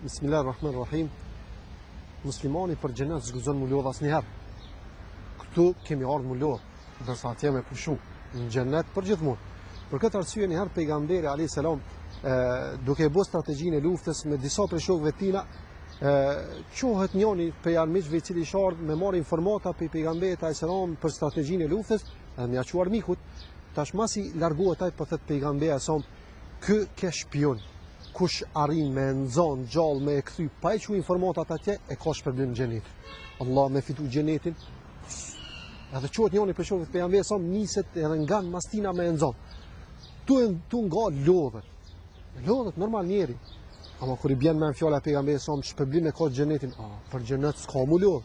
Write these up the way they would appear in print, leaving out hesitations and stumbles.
Bismillahirrahmanirrahim. Muslimani për xhenet s'guxon mu lodh asnjëherë. Këtu kemi ardhur mu lodh, ndërsa atje me pushu në xhenet përgjithmonë. Për këtë arsye një herë pejgamberi alayhis salam duke bërë strategjinë e luftës me disa prej shokëve të tij, qohet njëri prej armiqve i cili ishte ardhur me marrë informata pe pejgamberit alayhis salam për strategjinë e luftës, dhe më ia quar mikut. Tashmasi largohet ai po thot pejgamberi sa ky ke shpion. Kush arrin me nxon gjallë me e kthy pa e quajtur informatat atje e ka shpërblim në xhenet. Allah me fitu xhenetin. Edhe quhet njëri për shokët pejgamberit sa niset edhe nga mastina me nxon. Tu nga lodhet normal njeri. Ama kur I bjen me fjala pejgamberit sa shpërblim e ka xhenetin, për xhenet s'ka mu lodh.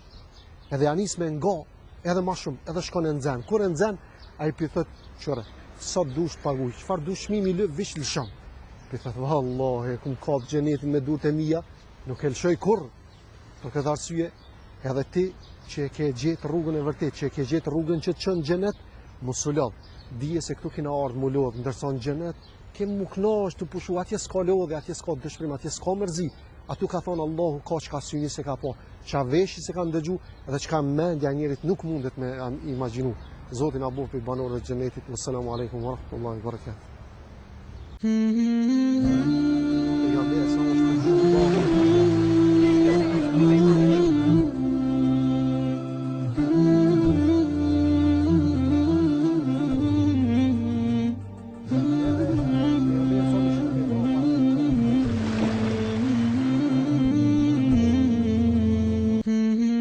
Edhe anis me nga edhe më shumë, edhe shkon e nxen. Kur e nxen ai pi thot çore, sa dush të paguaj, çfarë dush çmimi lë vish lëshon. Pi thot vallahi kum kap xhenetin me durët e mia, nuk e lëshoj kurr. Për këtë arsye edhe ti që e ke gjetë rrugën e vërtetë, që e ke gjetë rrugën që të çon në xhenet, mos u lodh. Dije se këtu kena ardhur mu lodh, ndërsa në xhenet kem mu knosh të pushu, atje s'ka lodhje, atje s'ka dëshpërim, atje s'ka mërzi. Atu ka thonë Allahu ka çka syni se ka po, çka veshi se ka ndëgju, edhe çka mendja njerit nuk mundet me imagjinu. Zoti na bëf për banorët e xhenetit. Assalamu alaikum wa rahmatullahi wa barakatuh.